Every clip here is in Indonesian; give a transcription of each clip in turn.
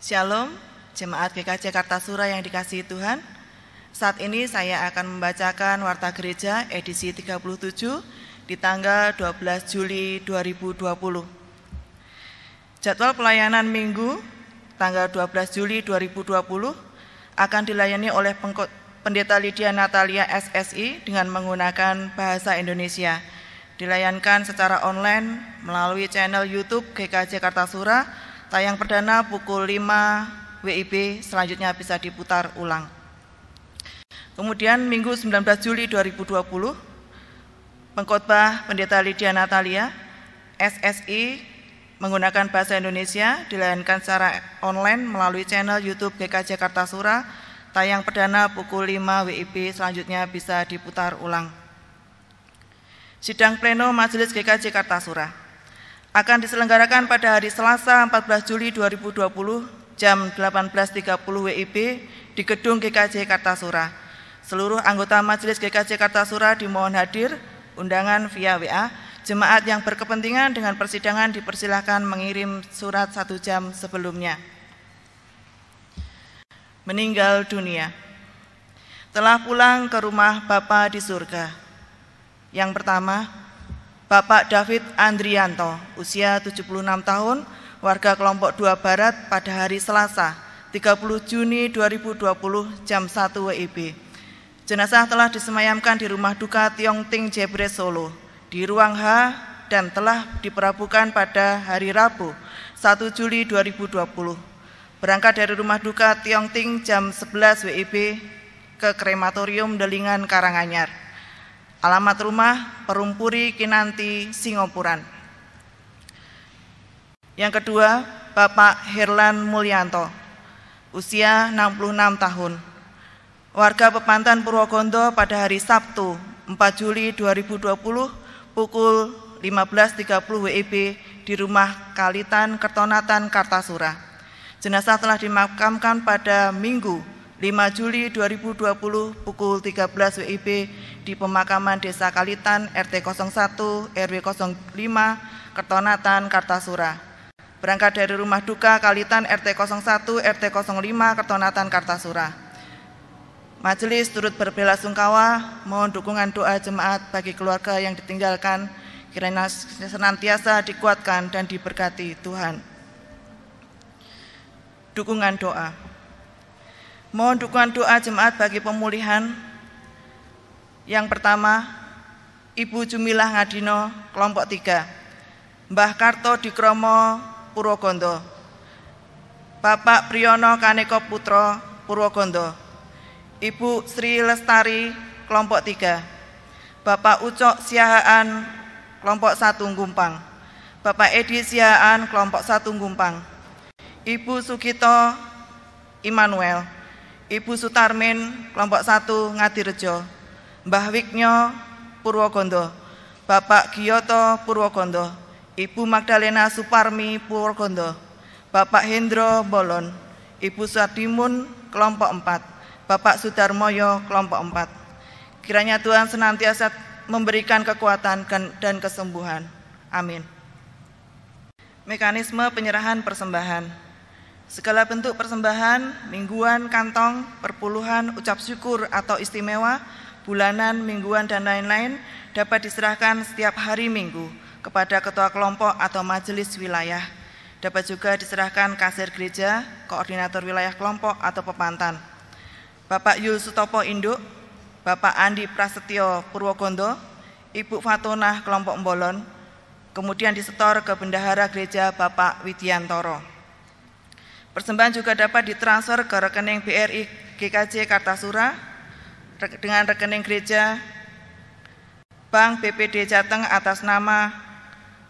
Shalom, Jemaat GKJ Kartasura yang dikasihi Tuhan. Saat ini saya akan membacakan Warta Gereja edisi 37 di tanggal 12 Juli 2020. Jadwal pelayanan Minggu tanggal 12 Juli 2020 akan dilayani oleh Pendeta Lydia Natalia SSI dengan menggunakan bahasa Indonesia. Dilayankan secara online melalui channel YouTube GKJ Kartasura. Tayang perdana pukul 5 WIB, selanjutnya bisa diputar ulang. Kemudian Minggu 19 Juli 2020, pengkhotbah Pendeta Lydia Natalia SSI menggunakan bahasa Indonesia dilayankan secara online melalui channel YouTube GKJ Kartasura. Tayang perdana pukul 5 WIB, selanjutnya bisa diputar ulang. Sidang pleno Majelis GKJ Kartasura akan diselenggarakan pada hari Selasa 14 Juli 2020 jam 18.30 WIB di Gedung GKJ Kartasura. Seluruh anggota Majelis GKJ Kartasura dimohon hadir, undangan via WA. Jemaat yang berkepentingan dengan persidangan dipersilahkan mengirim surat 1 jam sebelumnya. Meninggal dunia. Telah pulang ke rumah Bapa di surga. Yang pertama, Bapak David Andrianto, usia 76 tahun, warga kelompok 2 Barat pada hari Selasa, 30 Juni 2020 jam 1 WIB. Jenazah telah disemayamkan di rumah duka Tiong Ting Jebres Solo, di ruang H dan telah diperabukkan pada hari Rabu, 1 Juli 2020. Berangkat dari rumah duka Tiong Ting jam 11 WIB ke krematorium Delingan Karanganyar. Alamat rumah Perumpuri Kinanti, Singopuran. Yang kedua, Bapak Herlan Mulyanto, usia 66 tahun, warga Pepantan Purwokondo pada hari Sabtu 4 Juli 2020 pukul 15.30 WIB di rumah Kalitan Kertonatan Kartasura. Jenazah telah dimakamkan pada Minggu 5 Juli 2020 pukul 13 WIB di pemakaman Desa Kalitan RT 01 RW 05 Kertonatan Kartasura. Berangkat dari rumah duka Kalitan RT 01 RT 05 Kertonatan Kartasura. Majelis turut berbelasungkawa, mohon dukungan doa jemaat bagi keluarga yang ditinggalkan, kiranya senantiasa dikuatkan dan diberkati Tuhan. Dukungan doa. Mohon dukungan doa jemaat bagi pemulihan. Yang pertama, Ibu Jumilah Ngadino, kelompok 3, Mbah Karto Dikromo, Purwokondo, Bapak Priyono Kaneko Putro, Purwokondo, Ibu Sri Lestari, kelompok 3, Bapak Ucok Siahaan, kelompok 1 Gumpang, Bapak Edi Siahaan, kelompok 1 Gumpang, Ibu Sugito Immanuel, Ibu Sutarmin, kelompok 1 Ngadirejo, Mbah Wignyo, Purwokondo, Bapak Giyoto, Purwokondo, Ibu Magdalena Suparmi, Purwokondo, Bapak Hendro Bolon, Ibu Sadimun, kelompok 4, Bapak Sudarmoyo, kelompok 4. Kiranya Tuhan senantiasa memberikan kekuatan dan kesembuhan. Amin. Mekanisme penyerahan persembahan. Segala bentuk persembahan, mingguan, kantong, perpuluhan, ucap syukur atau istimewa, bulanan, mingguan, dan lain-lain dapat diserahkan setiap hari Minggu kepada ketua kelompok atau majelis wilayah. Dapat juga diserahkan kasir gereja, koordinator wilayah kelompok atau pepantan. Bapak Yul Sutopo Induk, Bapak Andi Prasetyo Purwokondo, Ibu Fatonah kelompok Mbolon, kemudian disetor ke bendahara gereja Bapak Widiantoro. Persembahan juga dapat ditransfer ke rekening BRI GKJ Kartasura dengan rekening gereja Bank BPD Jateng atas nama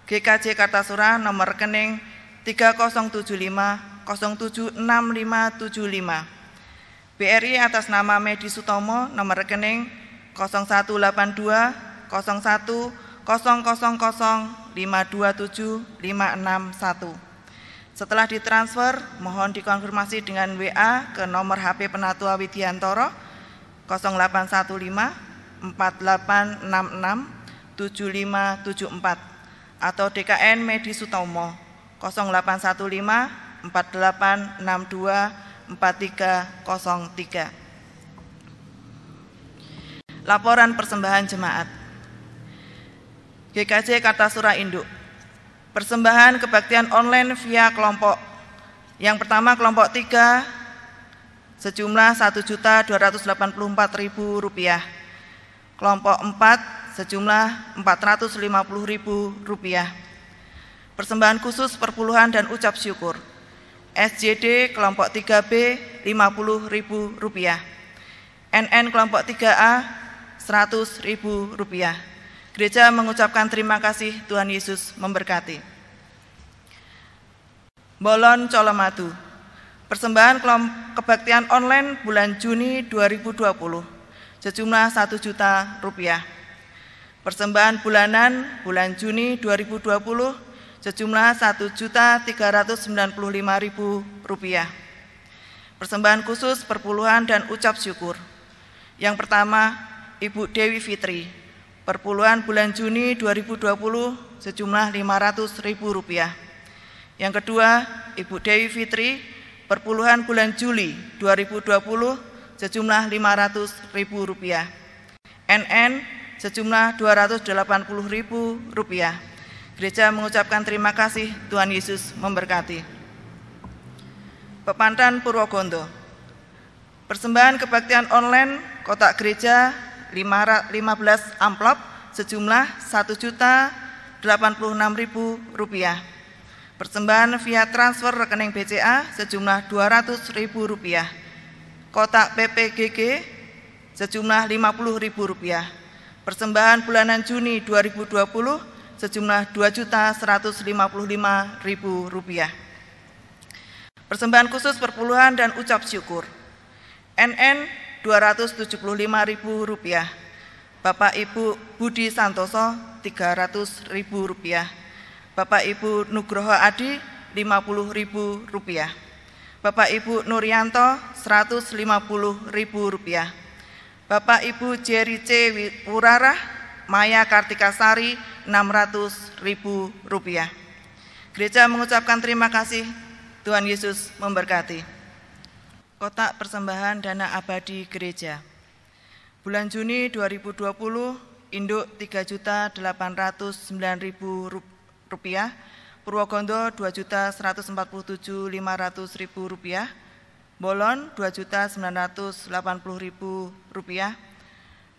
GKJ Kartasura nomor rekening 3075076575. BRI atas nama Medi Sutomo nomor rekening 01820005275661. Setelah ditransfer, mohon dikonfirmasi dengan WA ke nomor HP Penatua Widiantoro 0815 4866 7574 atau DKN Medi Sutomo 0815 48624303. Laporan persembahan jemaat. GKJ Kartasura Induk. Persembahan kebaktian online via kelompok. Yang pertama kelompok 3 sejumlah Rp1.284.000. Kelompok 4 sejumlah Rp450.000. Persembahan khusus perpuluhan dan ucap syukur. SJD kelompok 3B Rp50.000. NN kelompok 3A Rp100.000. Gereja mengucapkan terima kasih, Tuhan Yesus memberkati. Bolon Colomadu. Persembahan kebaktian online bulan Juni 2020 sejumlah Rp1.000.000. Persembahan bulanan bulan Juni 2020 sejumlah Rp1.395.000. Persembahan khusus perpuluhan dan ucap syukur. Yang pertama Ibu Dewi Fitri, perpuluhan bulan Juni 2020 sejumlah Rp500.000. Yang kedua, Ibu Dewi Fitri, perpuluhan bulan Juli 2020 sejumlah Rp500.000. NN sejumlah Rp280.000. Gereja mengucapkan terima kasih, Tuhan Yesus memberkati. Pepantan Purwogondo. Persembahan kebaktian online kotak gereja 15 amplop sejumlah Rp1.086.000. Persembahan via transfer rekening BCA sejumlah Rp200.000. Kotak PPGG sejumlah Rp50.000. Persembahan bulanan Juni 2020 sejumlah Rp2.155.000. Persembahan khusus perpuluhan dan ucap syukur. NN Rp275.000. Bapak Ibu Budi Santoso Rp300.000. Bapak Ibu Nugroho Adi Rp50.000. Bapak Ibu Nuryanto Rp150.000. Bapak Ibu Jerry C. Wurarah Maya Kartikasari Rp600.000. Gereja mengucapkan terima kasih, Tuhan Yesus memberkati. Kotak persembahan dana abadi gereja. Bulan Juni 2020 induk Rp3.809.000, Purwogondo Rp2.147.500.000, Bolon Rp2.980.000,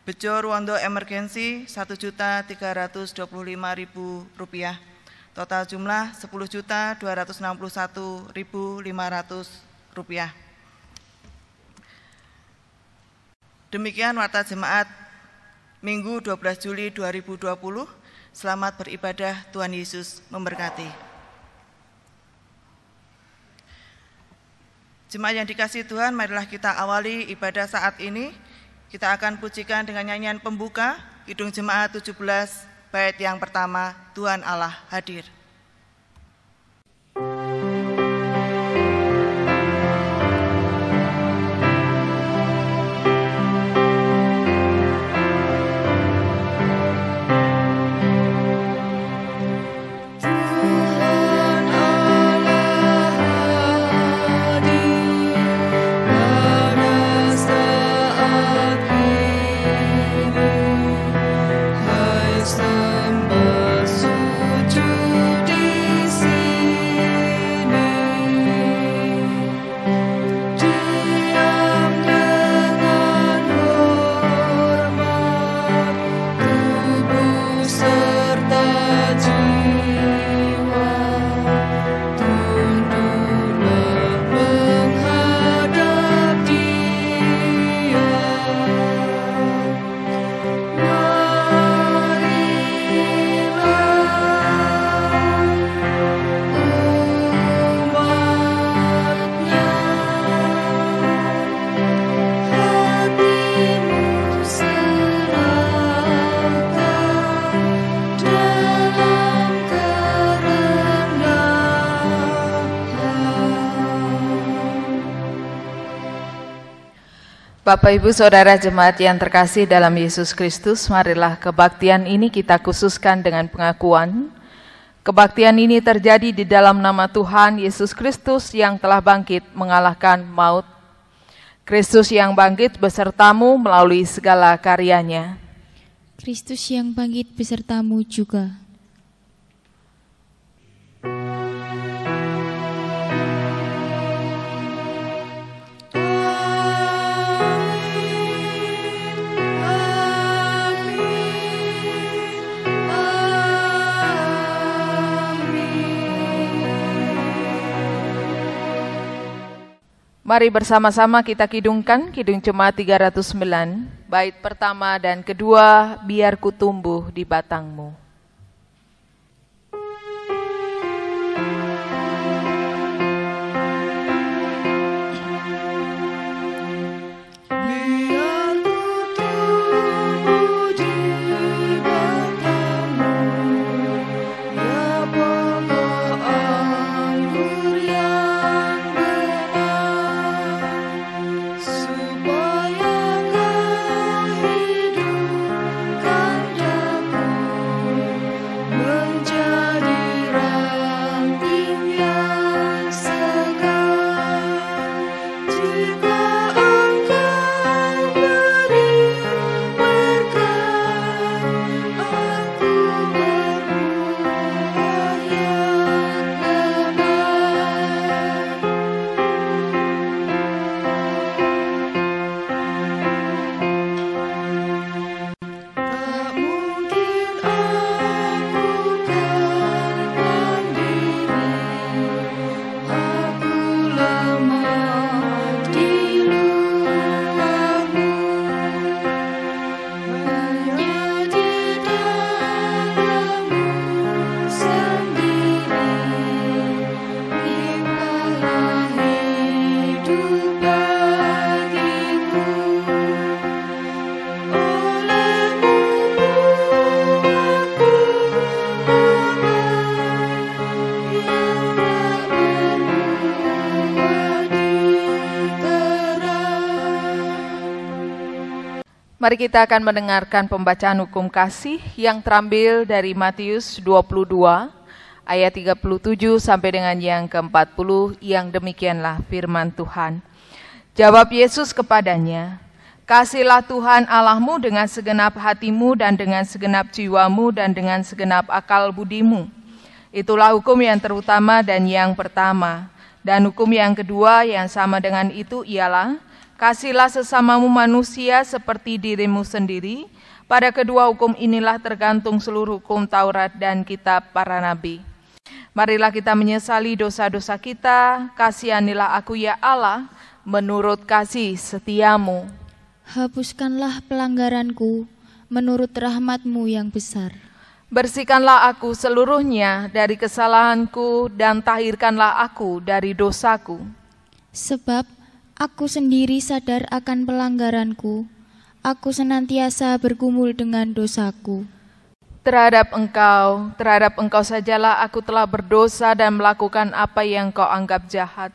Bejo Ruwondo Emergensi Rp1.325.000, total jumlah Rp10.261.500. Demikian warta jemaat Minggu 12 Juli 2020. Selamat beribadah, Tuhan Yesus memberkati. Jemaat yang dikasihi Tuhan, marilah kita awali ibadah saat ini. Kita akan pujikan dengan nyanyian pembuka, Kidung Jemaat 17, bait yang pertama, Tuhan Allah hadir. Bapak Ibu Saudara Jemaat yang terkasih dalam Yesus Kristus, marilah kebaktian ini kita khususkan dengan pengakuan Kebaktian ini terjadi di dalam nama Tuhan Yesus Kristus yang telah bangkit mengalahkan maut. Kristus yang bangkit besertamu melalui segala karyanya. Kristus yang bangkit besertamu juga. Mari bersama-sama kita kidungkan Kidung Jemaat 309, bait pertama dan kedua, biar ku tumbuh di batangmu. Mari kita akan mendengarkan pembacaan hukum kasih yang terambil dari Matius 22 ayat 37 sampai dengan yang ke-40, yang demikianlah firman Tuhan. Jawab Yesus kepadanya, "Kasihilah Tuhan Allahmu dengan segenap hatimu dan dengan segenap jiwamu dan dengan segenap akal budimu. Itulah hukum yang terutama dan yang pertama. Dan hukum yang kedua yang sama dengan itu ialah, kasihlah sesamamu manusia seperti dirimu sendiri. Pada kedua hukum inilah tergantung seluruh hukum Taurat dan kitab para nabi." Marilah kita menyesali dosa-dosa kita. Kasihanilah aku ya Allah, menurut kasih setiamu. Hapuskanlah pelanggaranku, menurut rahmat-Mu yang besar. Bersihkanlah aku seluruhnya dari kesalahanku dan tahirkanlah aku dari dosaku. Sebab aku sendiri sadar akan pelanggaranku, aku senantiasa bergumul dengan dosaku. Terhadap engkau sajalah aku telah berdosa dan melakukan apa yang kau anggap jahat,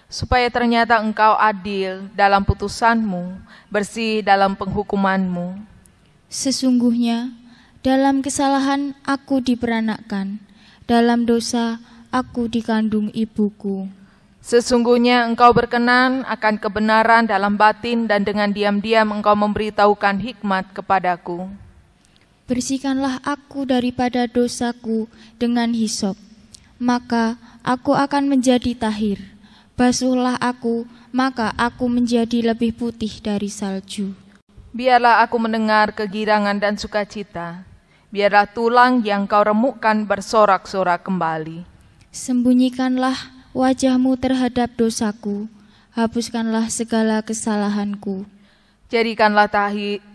supaya ternyata engkau adil dalam putusanmu, bersih dalam penghukumanmu. Sesungguhnya, dalam kesalahan aku diperanakkan, dalam dosa aku dikandung ibuku. Sesungguhnya engkau berkenan akan kebenaran dalam batin dan dengan diam-diam engkau memberitahukan hikmat kepadaku. Bersihkanlah aku daripada dosaku dengan hisop, maka aku akan menjadi tahir. Basuhlah aku, maka aku menjadi lebih putih dari salju. Biarlah aku mendengar kegirangan dan sukacita. Biarlah tulang yang kau remukkan bersorak-sorak kembali. Sembunyikanlah wajah-Mu terhadap dosaku, hapuskanlah segala kesalahanku. Jadikanlah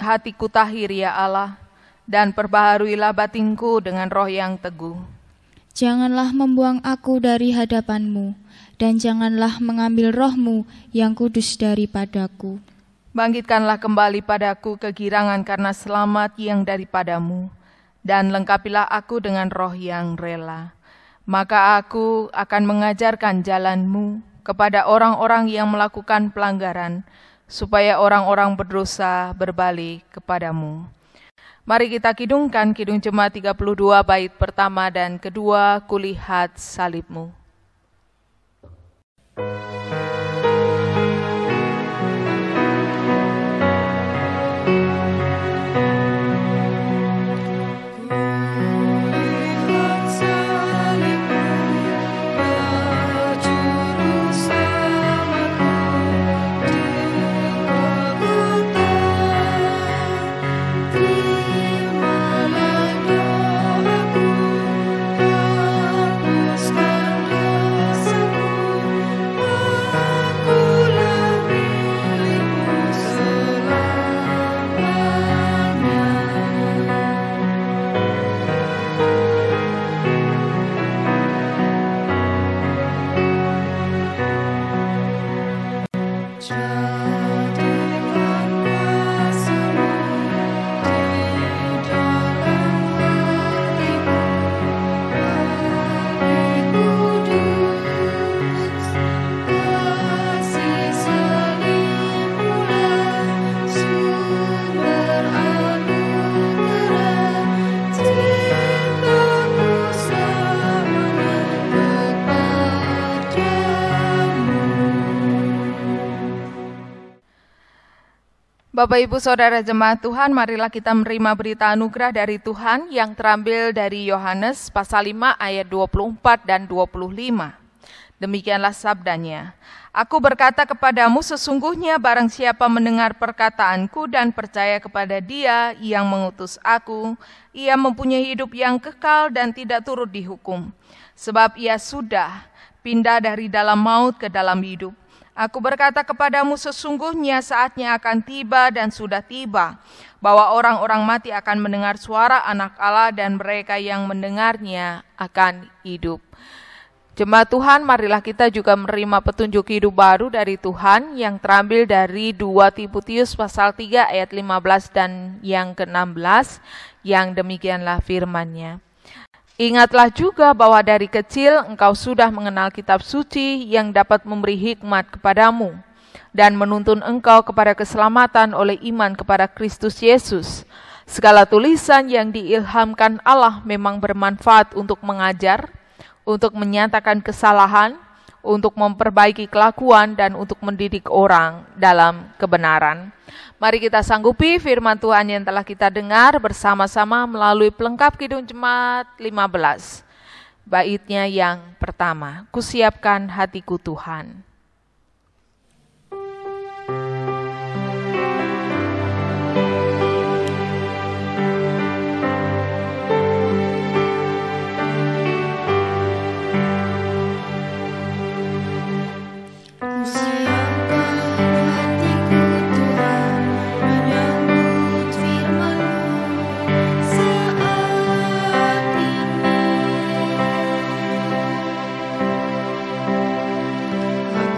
hatiku tahir ya Allah, dan perbaharuilah batinku dengan roh yang teguh. Janganlah membuang aku dari hadapan-Mu, dan janganlah mengambil roh-Mu yang kudus daripadaku. Bangkitkanlah kembali padaku kegirangan karena selamat yang daripadamu, dan lengkapilah aku dengan roh yang rela. Maka aku akan mengajarkan jalan-Mu kepada orang-orang yang melakukan pelanggaran, supaya orang-orang berdosa berbalik kepadamu. Mari kita kidungkan Kidung Jemaat 32 bait pertama dan kedua, Kulihat salibmu. Bapak Ibu Saudara Jemaat Tuhan, marilah kita menerima berita anugerah dari Tuhan yang terambil dari Yohanes pasal 5 ayat 24 dan 25. Demikianlah sabdanya, Aku berkata kepadamu sesungguhnya barang siapa mendengar perkataanku dan percaya kepada Dia yang mengutus aku, ia mempunyai hidup yang kekal dan tidak turut dihukum. Sebab ia sudah pindah dari dalam maut ke dalam hidup. Aku berkata kepadamu sesungguhnya saatnya akan tiba dan sudah tiba, bahwa orang-orang mati akan mendengar suara Anak Allah dan mereka yang mendengarnya akan hidup. Jemaat Tuhan, marilah kita juga menerima petunjuk hidup baru dari Tuhan yang terambil dari 2 Timotius pasal 3 ayat 15 dan yang ke-16, yang demikianlah firman-Nya. Ingatlah juga bahwa dari kecil engkau sudah mengenal kitab suci yang dapat memberi hikmat kepadamu dan menuntun engkau kepada keselamatan oleh iman kepada Kristus Yesus. Segala tulisan yang diilhamkan Allah memang bermanfaat untuk mengajar, untuk menyatakan kesalahan, untuk memperbaiki kelakuan, dan untuk mendidik orang dalam kebenaran. Mari kita sanggupi firman Tuhan yang telah kita dengar bersama-sama melalui pelengkap Kidung Jemaat 15. Baitnya yang pertama, Kusiapkan hatiku Tuhan. Aku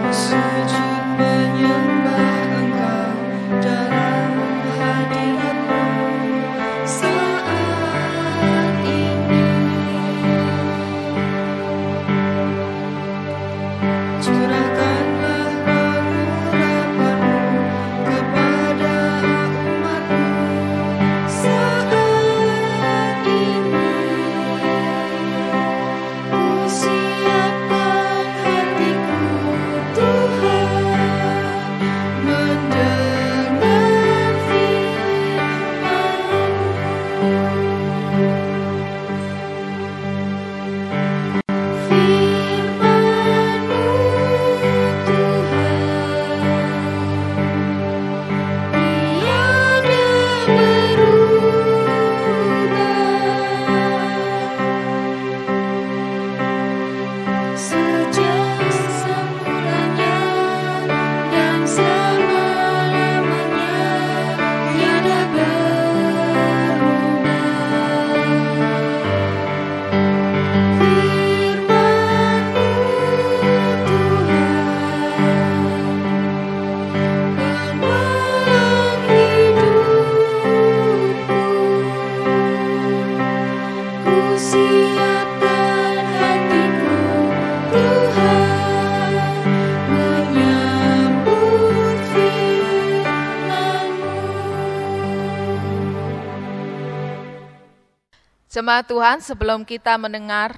Jemaat Tuhan, sebelum kita mendengar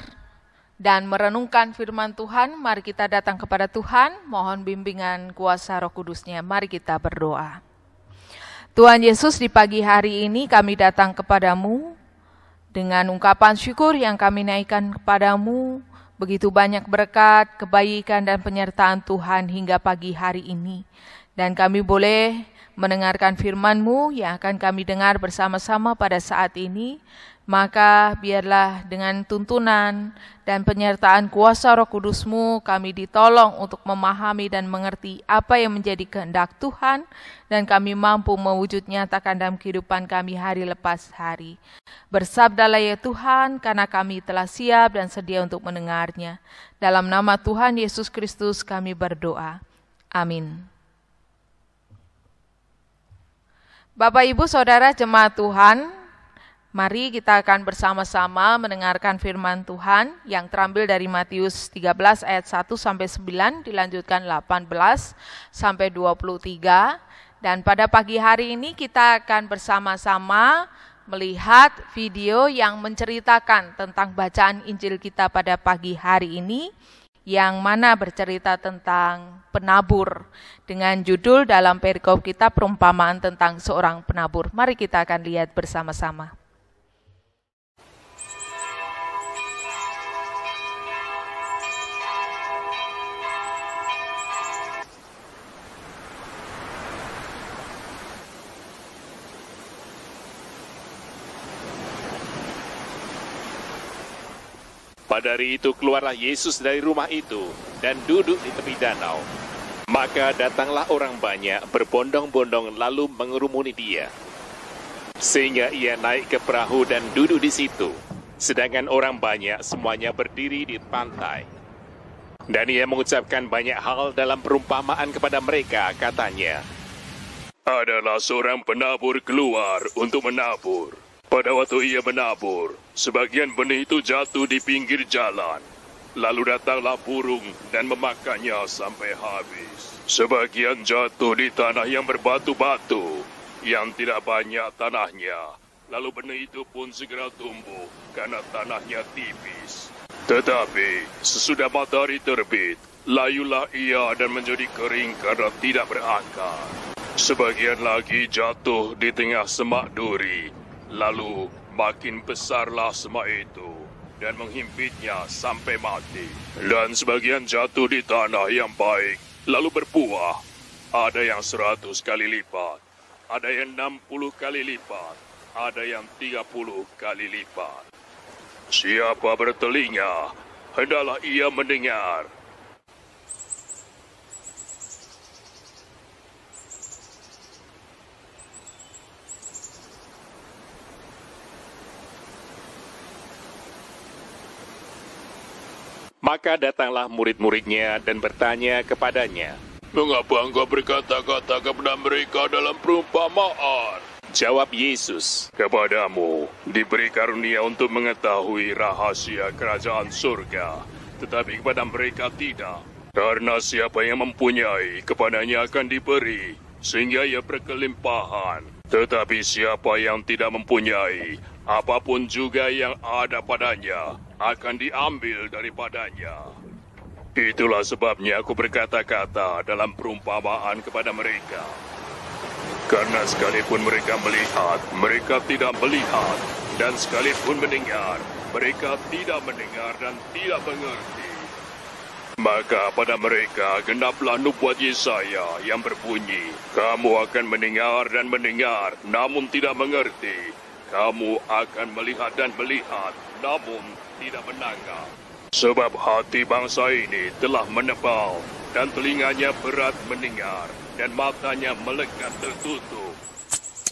dan merenungkan firman Tuhan, mari kita datang kepada Tuhan, mohon bimbingan kuasa Roh Kudus-Nya. Mari kita berdoa. Tuhan Yesus, di pagi hari ini kami datang kepadamu dengan ungkapan syukur yang kami naikkan kepadamu. Begitu banyak berkat, kebaikan dan penyertaan Tuhan hingga pagi hari ini. Dan kami boleh mendengarkan firman-Mu yang akan kami dengar bersama-sama pada saat ini. Maka biarlah dengan tuntunan dan penyertaan kuasa Roh Kudus-Mu kami ditolong untuk memahami dan mengerti apa yang menjadi kehendak Tuhan dan kami mampu mewujud nyatakan dalam kehidupan kami hari lepas hari. Bersabdalah ya Tuhan, karena kami telah siap dan sedia untuk mendengarnya. Dalam nama Tuhan Yesus Kristus kami berdoa. Amin. Bapak, Ibu, Saudara, jemaat Tuhan, mari kita akan bersama-sama mendengarkan firman Tuhan yang terambil dari Matius 13 ayat 1 sampai 9, dilanjutkan 18 sampai 23. Dan pada pagi hari ini kita akan bersama-sama melihat video yang menceritakan tentang bacaan Injil kita pada pagi hari ini, yang mana bercerita tentang penabur dengan judul dalam perikop kita perumpamaan tentang seorang penabur. Mari kita akan lihat bersama-sama. Pada hari itu keluarlah Yesus dari rumah itu dan duduk di tepi danau. Maka datanglah orang banyak berbondong-bondong lalu mengerumuni dia. Sehingga ia naik ke perahu dan duduk di situ. Sedangkan orang banyak semuanya berdiri di pantai. Dan ia mengucapkan banyak hal dalam perumpamaan kepada mereka, katanya, adalah seorang penabur keluar untuk menabur. Pada waktu ia menabur, sebagian benih itu jatuh di pinggir jalan. Lalu datanglah burung dan memakannya sampai habis. Sebagian jatuh di tanah yang berbatu-batu, yang tidak banyak tanahnya. Lalu benih itu pun segera tumbuh, karena tanahnya tipis. Tetapi sesudah matahari terbit, layulah ia dan menjadi kering karena tidak berakar. Sebagian lagi jatuh di tengah semak duri. Lalu makin besarlah semak itu dan menghimpitnya sampai mati. Dan sebagian jatuh di tanah yang baik, lalu berbuah. Ada yang 100 kali lipat, ada yang 60 kali lipat, ada yang 30 kali lipat. Siapa bertelinga, hendaklah ia mendengar. Maka datanglah murid-muridnya dan bertanya kepadanya, mengapa engkau berkata-kata kepada mereka dalam perumpamaan? Jawab Yesus, kepadamu diberi karunia untuk mengetahui rahasia kerajaan surga, tetapi kepada mereka tidak. Karena siapa yang mempunyai, kepadanya akan diberi, sehingga ia berkelimpahan. Tetapi siapa yang tidak mempunyai, apapun juga yang ada padanya, akan diambil daripadanya. Itulah sebabnya aku berkata-kata dalam perumpamaan kepada mereka. Karena sekalipun mereka melihat, mereka tidak melihat. Dan sekalipun mendengar, mereka tidak mendengar dan tidak mengerti. Maka pada mereka genaplah nubuat Yesaya yang berbunyi, kamu akan mendengar dan mendengar, namun tidak mengerti. Kamu akan melihat dan melihat, namun tidak menangkap. Sebab hati bangsa ini telah menebal, dan telinganya berat mendengar, dan matanya melekat tertutup.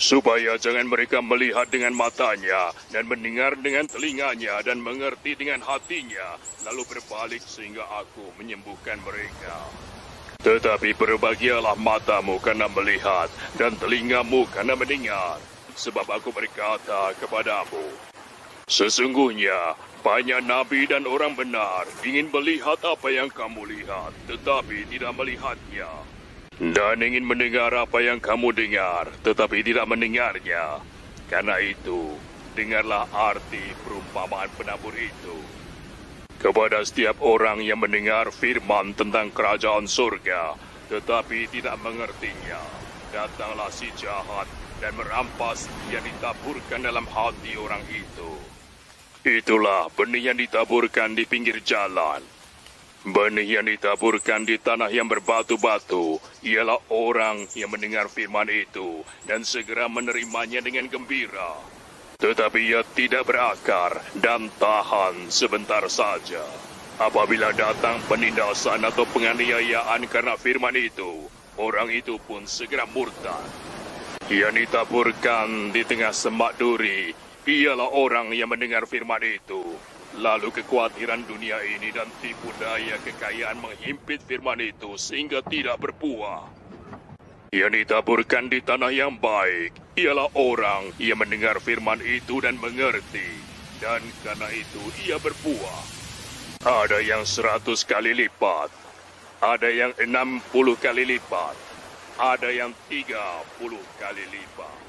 Supaya jangan mereka melihat dengan matanya, dan mendengar dengan telinganya, dan mengerti dengan hatinya, lalu berbalik sehingga aku menyembuhkan mereka. Tetapi berbahagialah matamu karena melihat, dan telingamu karena mendengar. Sebab aku berkata kepadamu, sesungguhnya banyak nabi dan orang benar ingin melihat apa yang kamu lihat, tetapi tidak melihatnya. Dan ingin mendengar apa yang kamu dengar, tetapi tidak mendengarnya. Karena itu, dengarlah arti perumpamaan penabur itu. Kepada setiap orang yang mendengar firman tentang kerajaan surga, tetapi tidak mengertinya, datanglah si jahat dan merampas yang ditaburkan dalam hati orang itu. Itulah benih yang ditaburkan di pinggir jalan. Benih yang ditaburkan di tanah yang berbatu-batu ialah orang yang mendengar firman itu dan segera menerimanya dengan gembira. Tetapi ia tidak berakar dan tahan sebentar saja. Apabila datang penindasan atau penganiayaan karena firman itu, orang itu pun segera murtad. Yang ditaburkan di tengah semak duri ialah orang yang mendengar firman itu. Lalu kekhawatiran dunia ini dan tipu daya kekayaan menghimpit firman itu sehingga tidak berbuah. Yang ditaburkan di tanah yang baik ialah orang yang mendengar firman itu dan mengerti, dan karena itu ia berbuah. Ada yang 100 kali lipat, ada yang 60 kali lipat, ada yang 30 kali lipat.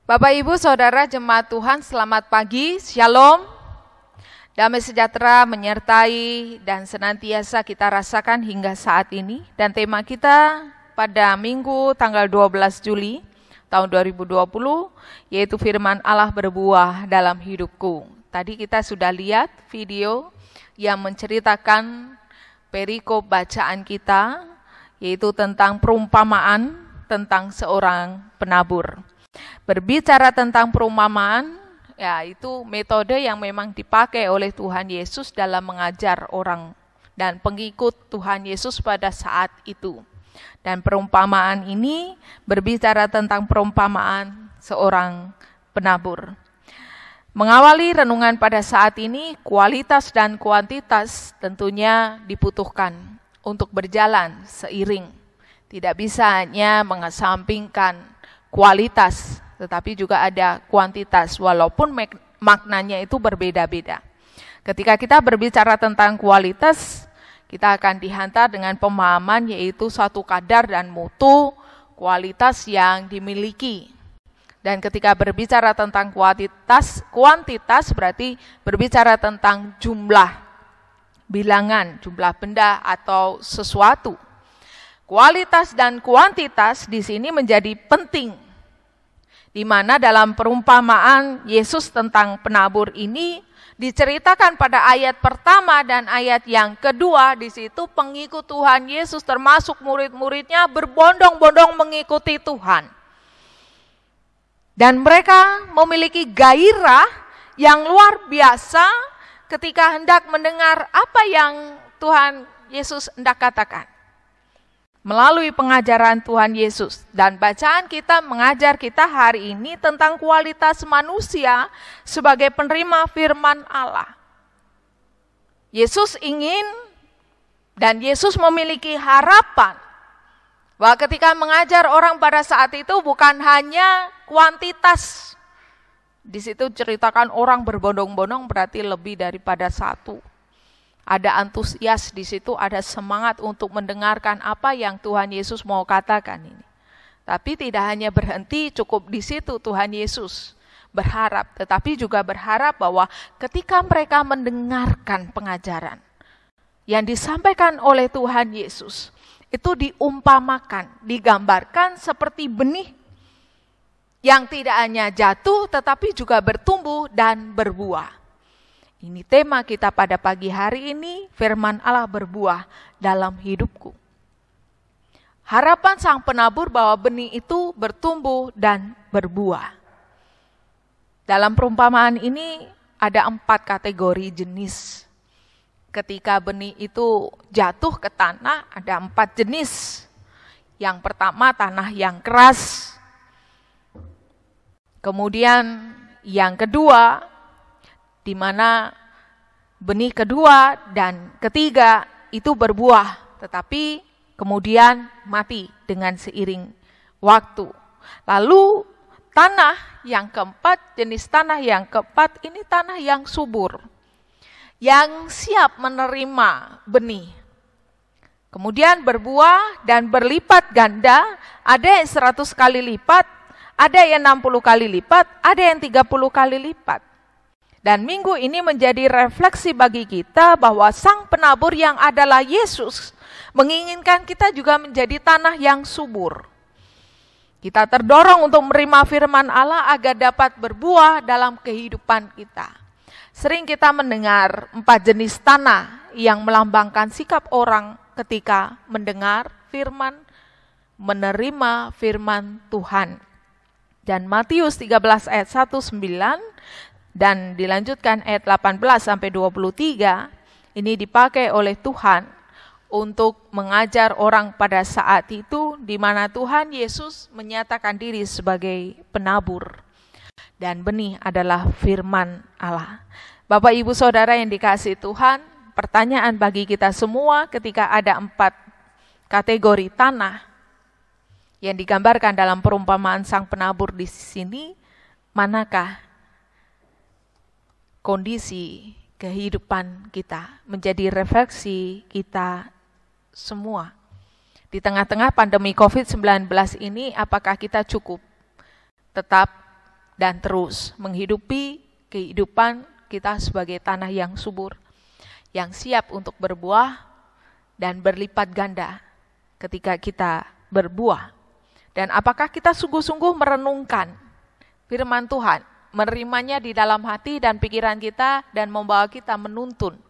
Bapak, Ibu, Saudara, Jemaat Tuhan, selamat pagi, Shalom. Damai sejahtera menyertai dan senantiasa kita rasakan hingga saat ini. Dan tema kita pada Minggu tanggal 12 Juli tahun 2020, yaitu firman Allah berbuah dalam hidupku. Tadi kita sudah lihat video yang menceritakan perikop bacaan kita, yaitu tentang perumpamaan tentang seorang penabur. Berbicara tentang perumpamaan, ya itu metode yang memang dipakai oleh Tuhan Yesus dalam mengajar orang dan pengikut Tuhan Yesus pada saat itu. Dan perumpamaan ini berbicara tentang perumpamaan seorang penabur. Mengawali renungan pada saat ini, kualitas dan kuantitas tentunya dibutuhkan untuk berjalan seiring. Tidak bisa hanya mengesampingkan kualitas, tetapi juga ada kuantitas, walaupun maknanya itu berbeda-beda. Ketika kita berbicara tentang kualitas, kita akan dihantar dengan pemahaman yaitu satu kadar dan mutu kualitas yang dimiliki. Dan ketika berbicara tentang kuantitas berarti berbicara tentang jumlah, bilangan, jumlah benda atau sesuatu. Kualitas dan kuantitas di sini menjadi penting, di mana dalam perumpamaan Yesus tentang penabur ini diceritakan pada ayat pertama dan ayat yang kedua. Di situ pengikut Tuhan Yesus termasuk murid-muridnya berbondong-bondong mengikuti Tuhan. Dan mereka memiliki gairah yang luar biasa ketika hendak mendengar apa yang Tuhan Yesus hendak katakan. Melalui pengajaran Tuhan Yesus, dan bacaan kita mengajar kita hari ini tentang kualitas manusia sebagai penerima firman Allah. Yesus ingin dan Yesus memiliki harapan bahwa ketika mengajar orang pada saat itu bukan hanya kuantitas. Di situ ceritakan orang berbondong-bondong berarti lebih daripada satu. Ada antusias di situ, ada semangat untuk mendengarkan apa yang Tuhan Yesus mau katakan ini. Tapi tidak hanya berhenti cukup di situ Tuhan Yesus berharap, tetapi juga berharap bahwa ketika mereka mendengarkan pengajaran yang disampaikan oleh Tuhan Yesus, itu diumpamakan, digambarkan seperti benih yang tidak hanya jatuh tetapi juga bertumbuh dan berbuah. Ini tema kita pada pagi hari ini, firman Allah berbuah dalam hidupku. Harapan sang penabur bahwa benih itu bertumbuh dan berbuah. Dalam perumpamaan ini ada 4 kategori jenis. Ketika benih itu jatuh ke tanah, ada 4 jenis. Yang pertama tanah yang keras. Kemudian yang kedua, di mana benih kedua dan ketiga itu berbuah, tetapi kemudian mati dengan seiring waktu. Lalu tanah yang keempat, jenis tanah yang keempat ini tanah yang subur, yang siap menerima benih. Kemudian berbuah dan berlipat ganda, ada yang 100 kali lipat, ada yang 60 kali lipat, ada yang 30 kali lipat. Dan minggu ini menjadi refleksi bagi kita bahwa Sang Penabur yang adalah Yesus menginginkan kita juga menjadi tanah yang subur. Kita terdorong untuk menerima firman Allah agar dapat berbuah dalam kehidupan kita. Sering kita mendengar 4 jenis tanah yang melambangkan sikap orang ketika mendengar firman, menerima firman Tuhan. Dan Matius 13 ayat 19 dan dilanjutkan ayat 18 sampai 23, ini dipakai oleh Tuhan untuk mengajar orang pada saat itu di mana Tuhan Yesus menyatakan diri sebagai penabur. Dan benih adalah firman Allah. Bapak Ibu Saudara yang dikasihi Tuhan, pertanyaan bagi kita semua ketika ada 4 kategori tanah yang digambarkan dalam perumpamaan Sang Penabur di sini, manakah kondisi kehidupan kita menjadi refleksi kita semua? Di tengah-tengah pandemi COVID-19 ini, apakah kita cukup tetap dan terus menghidupi kehidupan kita sebagai tanah yang subur, yang siap untuk berbuah dan berlipat ganda ketika kita berbuah? Dan apakah kita sungguh-sungguh merenungkan firman Tuhan, menerimanya di dalam hati dan pikiran kita, dan membawa kita menuntun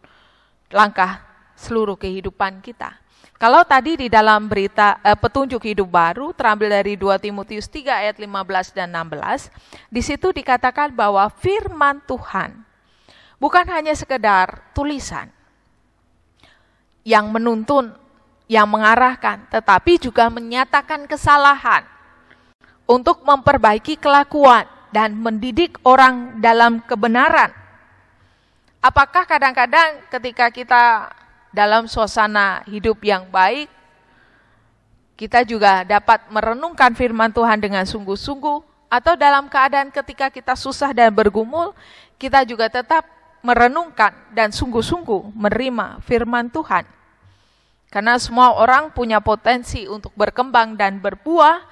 langkah seluruh kehidupan kita? Kalau tadi di dalam berita petunjuk hidup baru terambil dari 2 Timotius 3 ayat 15 dan 16, di situ dikatakan bahwa firman Tuhan bukan hanya sekedar tulisan yang menuntun, yang mengarahkan, tetapi juga menyatakan kesalahan untuk memperbaiki kelakuan dan mendidik orang dalam kebenaran. Apakah kadang-kadang ketika kita dalam suasana hidup yang baik, kita juga dapat merenungkan firman Tuhan dengan sungguh-sungguh, atau dalam keadaan ketika kita susah dan bergumul, kita juga tetap merenungkan dan sungguh-sungguh menerima firman Tuhan? Karena semua orang punya potensi untuk berkembang dan berbuah.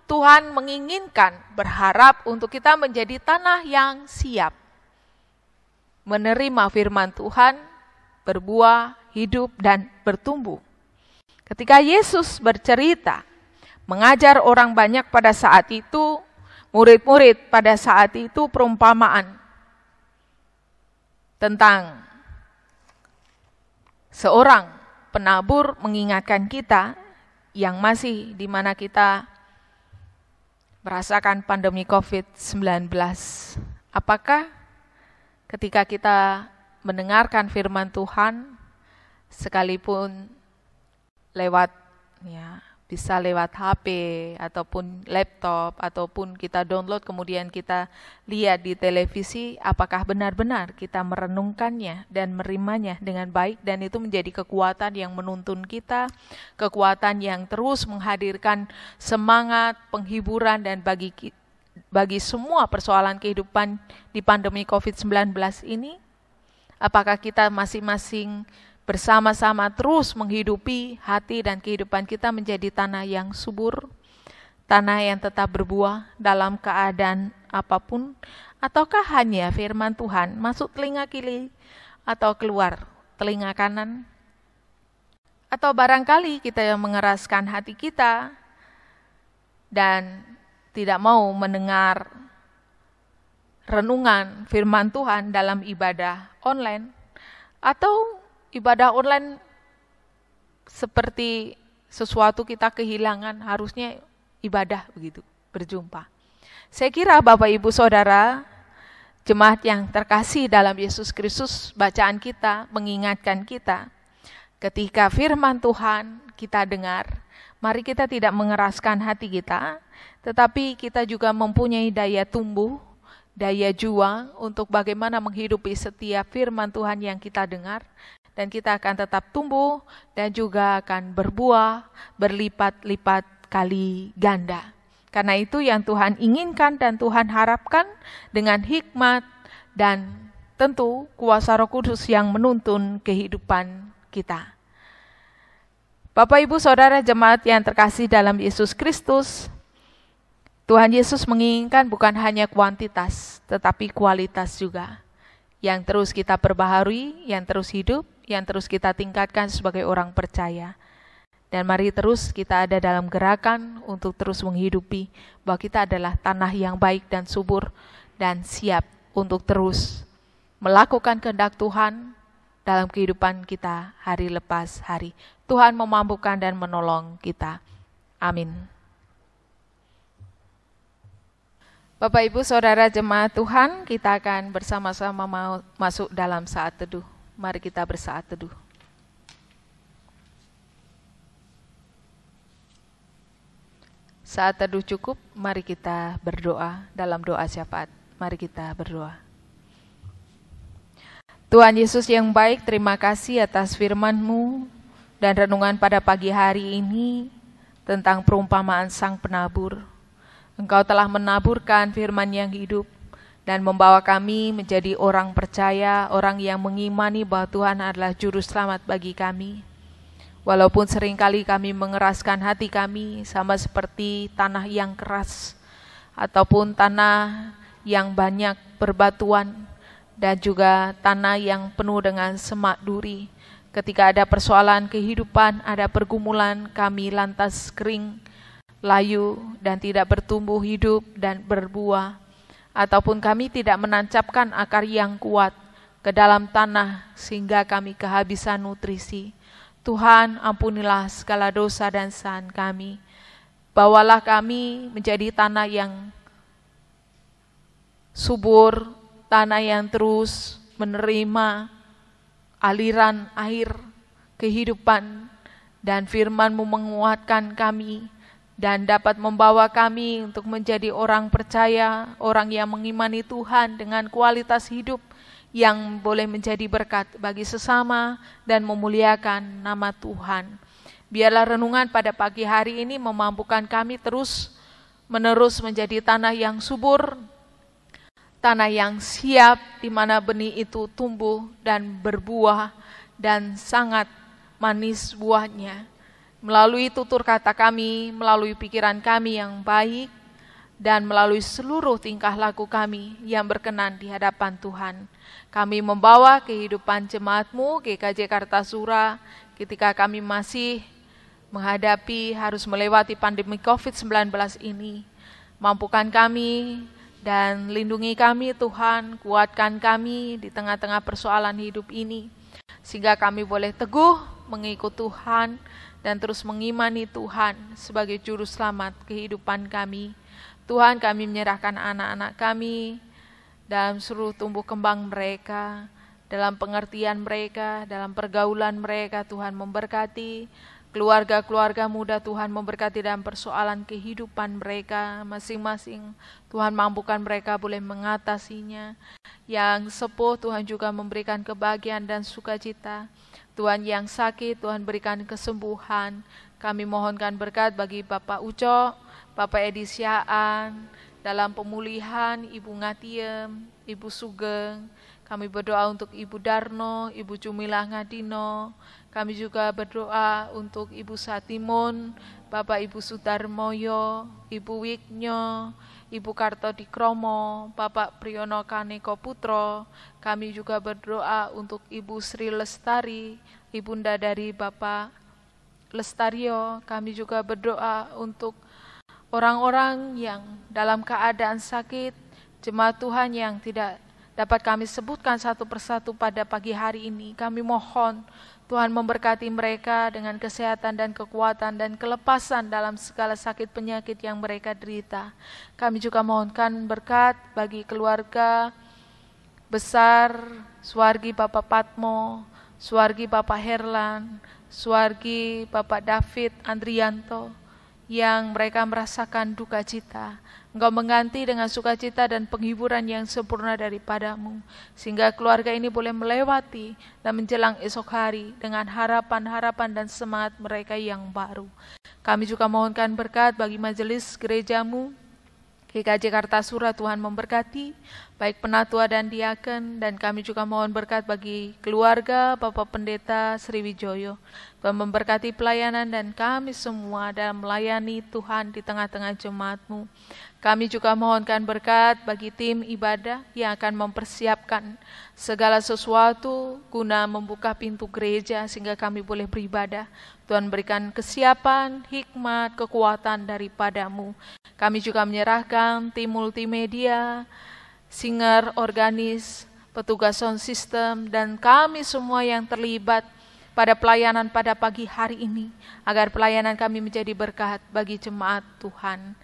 Tuhan menginginkan, berharap untuk kita menjadi tanah yang siap menerima firman Tuhan, berbuah, hidup, dan bertumbuh. Ketika Yesus bercerita, mengajar orang banyak pada saat itu, murid-murid pada saat itu, perumpamaan tentang seorang penabur mengingatkan kita yang masih di mana kita merasakan pandemi COVID-19. Apakah ketika kita mendengarkan firman Tuhan, sekalipun lewat bisa lewat HP ataupun laptop ataupun kita download kemudian kita lihat di televisi, apakah benar-benar kita merenungkannya dan menerimanya dengan baik, dan itu menjadi kekuatan yang menuntun kita, kekuatan yang terus menghadirkan semangat, penghiburan, dan bagi semua persoalan kehidupan di pandemi COVID-19 ini? Apakah kita masing-masing bersama-sama terus menghidupi hati dan kehidupan kita menjadi tanah yang subur, tanah yang tetap berbuah dalam keadaan apapun, ataukah hanya firman Tuhan masuk telinga kiri atau keluar telinga kanan? Atau barangkali kita yang mengeraskan hati kita dan tidak mau mendengar renungan firman Tuhan dalam ibadah online, atau ibadah online seperti sesuatu kita kehilangan, harusnya ibadah begitu, berjumpa. Saya kira Bapak Ibu Saudara, jemaat yang terkasih dalam Yesus Kristus, bacaan kita mengingatkan kita, ketika firman Tuhan kita dengar, Mari kita tidak mengeraskan hati kita, tetapi kita juga mempunyai daya tumbuh, daya juang untuk bagaimana menghidupi setiap firman Tuhan yang kita dengar. Dan kita akan tetap tumbuh dan juga akan berbuah berlipat-lipat kali ganda. Karena itu yang Tuhan inginkan dan Tuhan harapkan dengan hikmat dan tentu kuasa Roh Kudus yang menuntun kehidupan kita. Bapak, Ibu, Saudara jemaat yang terkasih dalam Yesus Kristus, Tuhan Yesus menginginkan bukan hanya kuantitas, tetapi kualitas juga. Yang terus kita perbaharui, yang terus hidup, yang terus kita tingkatkan sebagai orang percaya. Dan mari terus kita ada dalam gerakan untuk terus menghidupi bahwa kita adalah tanah yang baik dan subur dan siap untuk terus melakukan kehendak Tuhan dalam kehidupan kita hari lepas hari. Tuhan memampukan dan menolong kita. Amin. Bapak, Ibu, Saudara jemaat Tuhan, kita akan bersama-sama masuk dalam saat teduh. Mari kita bersaat teduh. Saat teduh cukup, mari kita berdoa dalam doa syafaat. Mari kita berdoa. Tuhan Yesus yang baik, terima kasih atas firman-Mu dan renungan pada pagi hari ini tentang perumpamaan Sang Penabur. Engkau telah menaburkan firman yang hidup dan membawa kami menjadi orang percaya, orang yang mengimani bahwa Tuhan adalah juru selamat bagi kami. Walaupun seringkali kami mengeraskan hati kami sama seperti tanah yang keras ataupun tanah yang banyak berbatuan dan juga tanah yang penuh dengan semak duri. Ketika ada persoalan kehidupan, ada pergumulan, kami lantas kering, layu dan tidak bertumbuh hidup dan berbuah. Ataupun kami tidak menancapkan akar yang kuat ke dalam tanah sehingga kami kehabisan nutrisi. Tuhan, ampunilah segala dosa dan kesalahan kami. Bawalah kami menjadi tanah yang subur, tanah yang terus menerima aliran air kehidupan, dan firman-Mu menguatkan kami dan dapat membawa kami untuk menjadi orang percaya, orang yang mengimani Tuhan dengan kualitas hidup yang boleh menjadi berkat bagi sesama dan memuliakan nama Tuhan. Biarlah renungan pada pagi hari ini memampukan kami terus menerus menjadi tanah yang subur, tanah yang siap di mana benih itu tumbuh dan berbuah dan sangat manis buahnya. Melalui tutur kata kami, melalui pikiran kami yang baik, dan melalui seluruh tingkah laku kami yang berkenan di hadapan Tuhan. Kami membawa kehidupan jemaat-Mu, GKJ Kartasura, ketika kami masih menghadapi harus melewati pandemi COVID-19 ini. Mampukan kami dan lindungi kami Tuhan, kuatkan kami di tengah-tengah persoalan hidup ini, sehingga kami boleh teguh mengikut Tuhan, dan terus mengimani Tuhan sebagai juru selamat kehidupan kami. Tuhan, kami menyerahkan anak-anak kami dalam seluruh tumbuh kembang mereka, dalam pengertian mereka, dalam pergaulan mereka. Tuhan memberkati keluarga-keluarga muda, Tuhan memberkati dalam persoalan kehidupan mereka masing-masing. Tuhan mampukan mereka boleh mengatasinya. Yang sepuh, Tuhan juga memberikan kebahagiaan dan sukacita. Tuhan yang sakit, Tuhan berikan kesembuhan. Kami mohonkan berkat bagi Bapak Uco, Bapak Edi Syaan, dalam pemulihan Ibu Ngatiem, Ibu Sugeng. Kami berdoa untuk Ibu Darno, Ibu Jumilah Ngadino. Kami juga berdoa untuk Ibu Satimun, Bapak Ibu Sudarmoyo, Ibu Wignyo, Ibu Kartodikromo, Bapak Priyono Kaneko Putro. Kami juga berdoa untuk Ibu Sri Lestari, ibunda dari Bapak Lestario. Kami juga berdoa untuk orang-orang yang dalam keadaan sakit, jemaat Tuhan yang tidak dapat kami sebutkan satu persatu pada pagi hari ini. Kami mohon Tuhan memberkati mereka dengan kesehatan dan kekuatan dan kelepasan dalam segala sakit penyakit yang mereka derita. Kami juga mohonkan berkat bagi keluarga besar Suwargi Bapak Patmo, Suwargi Bapak Herlan, Suwargi Bapak David Andrianto yang mereka merasakan duka cita. Engkau mengganti dengan sukacita dan penghiburan yang sempurna daripadamu, sehingga keluarga ini boleh melewati dan menjelang esok hari dengan harapan-harapan dan semangat mereka yang baru. Kami juga mohonkan berkat bagi majelis gerejamu, GKJ Kartasura. Tuhan memberkati baik penatua dan diaken, dan kami juga mohon berkat bagi keluarga Bapak Pendeta Sriwijoyo. Tuhan memberkati pelayanan dan kami semua dalam melayani Tuhan di tengah-tengah jemaat-Mu. Kami juga mohonkan berkat bagi tim ibadah yang akan mempersiapkan segala sesuatu guna membuka pintu gereja sehingga kami boleh beribadah. Tuhan berikan kesiapan, hikmat, kekuatan daripadamu. Kami juga menyerahkan tim multimedia, singer, organis, petugas sound system, dan kami semua yang terlibat pada pelayanan pada pagi hari ini, agar pelayanan kami menjadi berkat bagi jemaat Tuhan.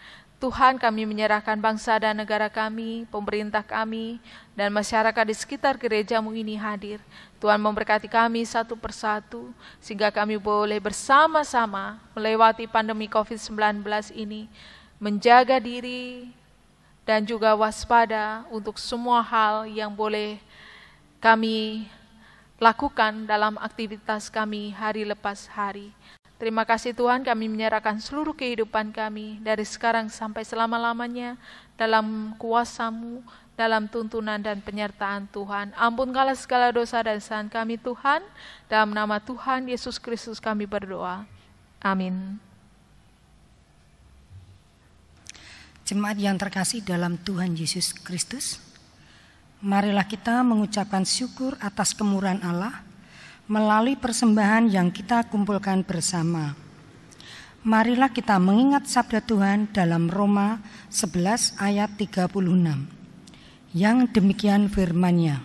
Tuhan, kami menyerahkan bangsa dan negara kami, pemerintah kami, dan masyarakat di sekitar gerejamu ini hadir. Tuhan memberkati kami satu persatu, sehingga kami boleh bersama-sama melewati pandemi COVID-19 ini, menjaga diri, dan juga waspada untuk semua hal yang boleh kami lakukan dalam aktivitas kami hari lepas hari. Terima kasih Tuhan, kami menyerahkan seluruh kehidupan kami dari sekarang sampai selama-lamanya dalam kuasa-Mu, dalam tuntunan dan penyertaan Tuhan. Ampunkanlah segala dosa dan kesalahan kami Tuhan, dalam nama Tuhan Yesus Kristus kami berdoa. Amin. Jemaat yang terkasih dalam Tuhan Yesus Kristus, marilah kita mengucapkan syukur atas kemurahan Allah melalui persembahan yang kita kumpulkan bersama. Marilah kita mengingat sabda Tuhan dalam Roma 11 ayat 36. Yang demikian firman-Nya.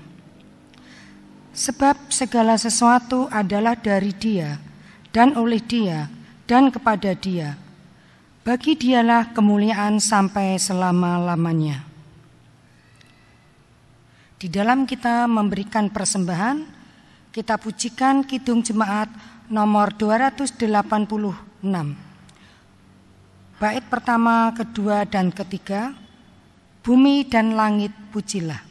Sebab segala sesuatu adalah dari Dia, dan oleh Dia, dan kepada Dia. Bagi Dialah kemuliaan sampai selama-lamanya. Di dalam kita memberikan persembahan, kita pujikan Kidung Jemaat nomor 286. Bait pertama, kedua, dan ketiga. Bumi dan langit pujilah.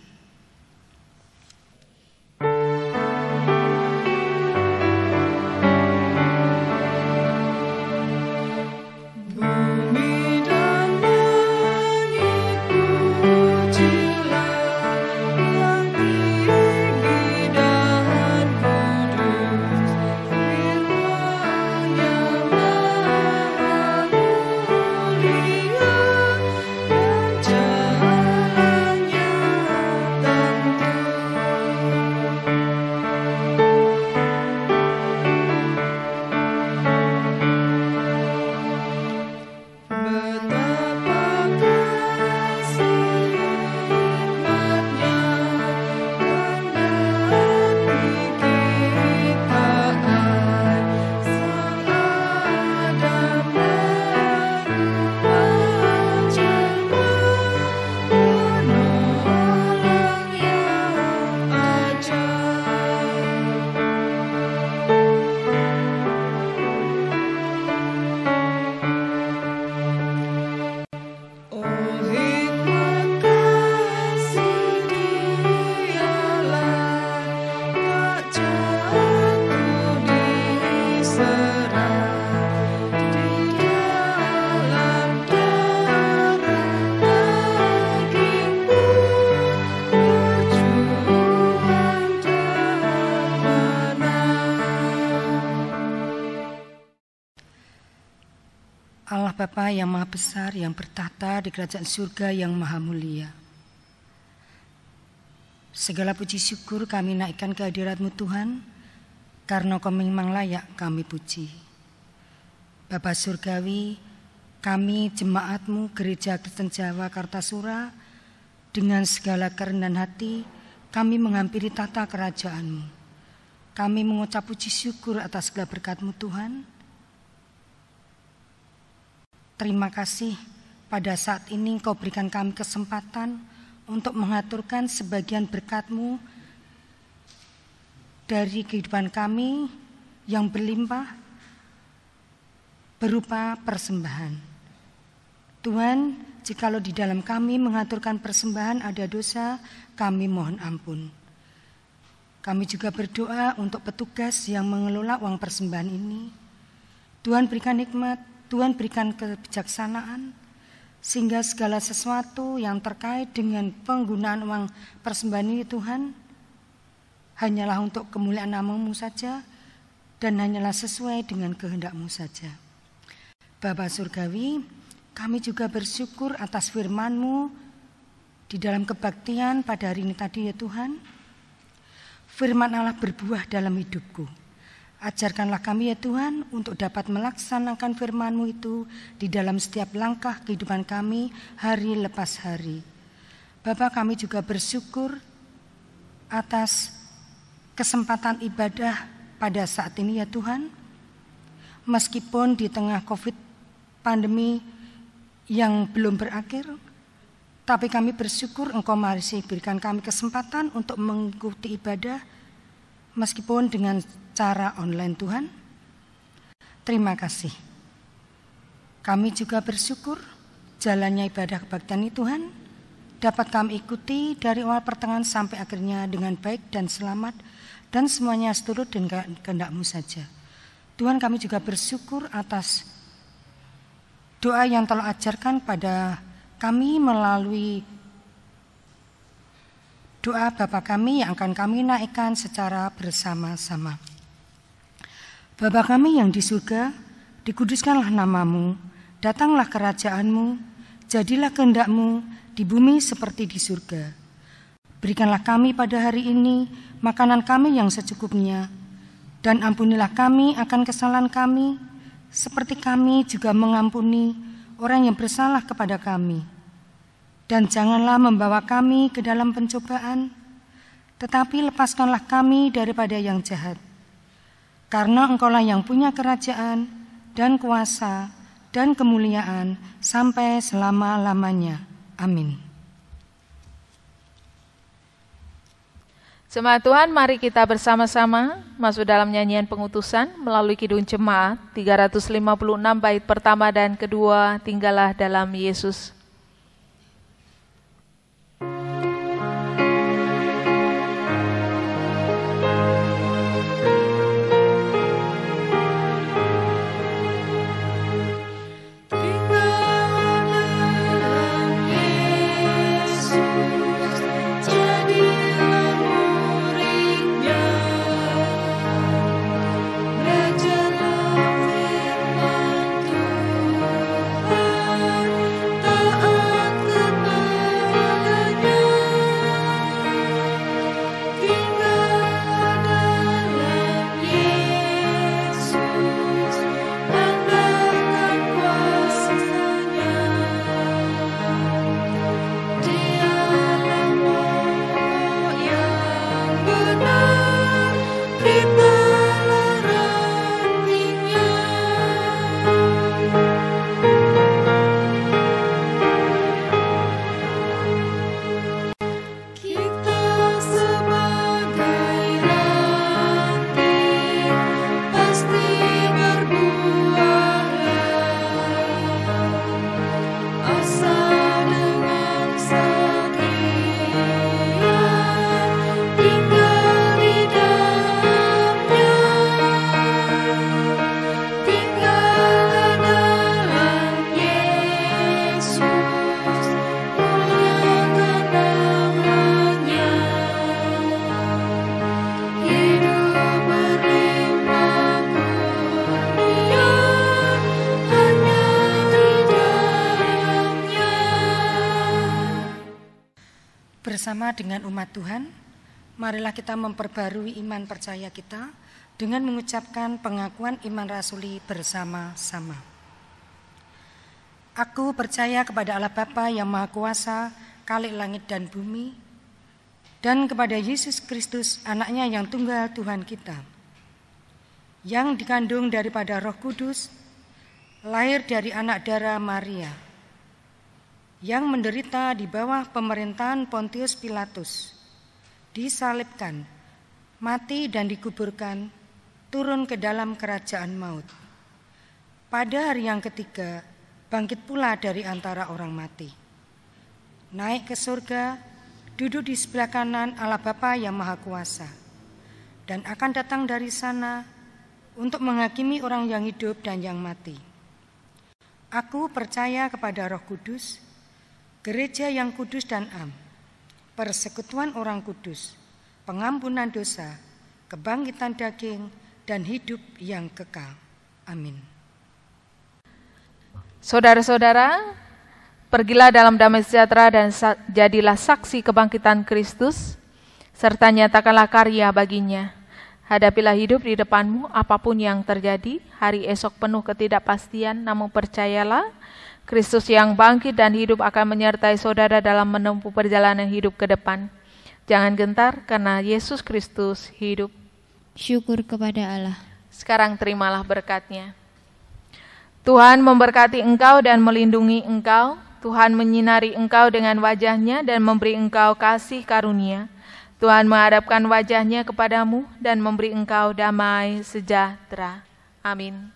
Allah Bapa yang Maha Besar, yang bertahta di kerajaan surga yang Maha Mulia. Segala puji syukur kami naikkan ke hadirat-Mu Tuhan, karena Kau memang layak kami puji. Bapa Surgawi, kami jemaat-Mu Gereja Kristen Jawa Kartasura, dengan segala kerendahan hati kami menghampiri tata kerajaan-Mu. Kami mengucap puji syukur atas segala berkat-Mu Tuhan. Terima kasih pada saat ini Engkau berikan kami kesempatan untuk mengaturkan sebagian berkat-Mu dari kehidupan kami yang berlimpah berupa persembahan. Tuhan, jikalau di dalam kami mengaturkan persembahan ada dosa, kami mohon ampun. Kami juga berdoa untuk petugas yang mengelola uang persembahan ini. Tuhan berikan hikmat, Tuhan berikan kebijaksanaan, sehingga segala sesuatu yang terkait dengan penggunaan uang persembahan ini Tuhan, hanyalah untuk kemuliaan nama-Mu saja, dan hanyalah sesuai dengan kehendak-Mu saja. Bapa Surgawi, kami juga bersyukur atas firman-Mu di dalam kebaktian pada hari ini tadi ya Tuhan. Firman Allah berbuah dalam hidupku. Ajarkanlah kami ya Tuhan untuk dapat melaksanakan firman-Mu itu di dalam setiap langkah kehidupan kami hari lepas hari. Bapa, kami juga bersyukur atas kesempatan ibadah pada saat ini ya Tuhan. Meskipun di tengah COVID pandemi yang belum berakhir, tapi kami bersyukur Engkau masih berikan kami kesempatan untuk mengikuti ibadah meskipun dengan cara online Tuhan. Terima kasih. Kami juga bersyukur jalannya ibadah kebaktian ini Tuhan dapat kami ikuti dari awal pertengahan sampai akhirnya dengan baik dan selamat, dan semuanya seturut dengan kehendak-Mu saja. Tuhan, kami juga bersyukur atas doa yang telah ajarkan pada kami melalui doa Bapa kami yang akan kami naikkan secara bersama-sama. Bapa kami yang di surga, dikuduskanlah nama-Mu, datanglah kerajaan-Mu, jadilah kehendak-Mu di bumi seperti di surga. Berikanlah kami pada hari ini makanan kami yang secukupnya, dan ampunilah kami akan kesalahan kami, seperti kami juga mengampuni orang yang bersalah kepada kami. Dan janganlah membawa kami ke dalam pencobaan, tetapi lepaskanlah kami daripada yang jahat. Karena Engkaulah yang punya kerajaan dan kuasa dan kemuliaan sampai selama-lamanya. Amin. Jemaat Tuhan, mari kita bersama-sama masuk dalam nyanyian pengutusan melalui Kidung Jemaat 356 bait pertama dan kedua, Tinggallah dalam Yesus. Bersama dengan umat Tuhan, marilah kita memperbarui iman percaya kita dengan mengucapkan pengakuan iman rasuli bersama-sama. Aku percaya kepada Allah Bapa yang Maha Kuasa, Khalik langit dan bumi, dan kepada Yesus Kristus, anaknya yang tunggal Tuhan kita, yang dikandung daripada Roh Kudus, lahir dari anak darah Maria, yang menderita di bawah pemerintahan Pontius Pilatus, disalibkan, mati dan dikuburkan, turun ke dalam kerajaan maut. Pada hari yang ketiga, bangkit pula dari antara orang mati. Naik ke surga, duduk di sebelah kanan Allah Bapa yang Maha Kuasa, dan akan datang dari sana untuk menghakimi orang yang hidup dan yang mati. Aku percaya kepada Roh Kudus, gereja yang kudus dan am, persekutuan orang kudus, pengampunan dosa, kebangkitan daging, dan hidup yang kekal. Amin. Saudara-saudara, pergilah dalam damai sejahtera dan jadilah saksi kebangkitan Kristus, serta nyatakanlah karya baginya. Hadapilah hidup di depanmu apapun yang terjadi, hari esok penuh ketidakpastian, namun percayalah, Kristus yang bangkit dan hidup akan menyertai saudara dalam menempuh perjalanan hidup ke depan. Jangan gentar karena Yesus Kristus hidup. Syukur kepada Allah. Sekarang terimalah berkat-Nya. Tuhan memberkati engkau dan melindungi engkau. Tuhan menyinari engkau dengan wajah-Nya dan memberi engkau kasih karunia. Tuhan menghadapkan wajah-Nya kepadamu dan memberi engkau damai sejahtera. Amin.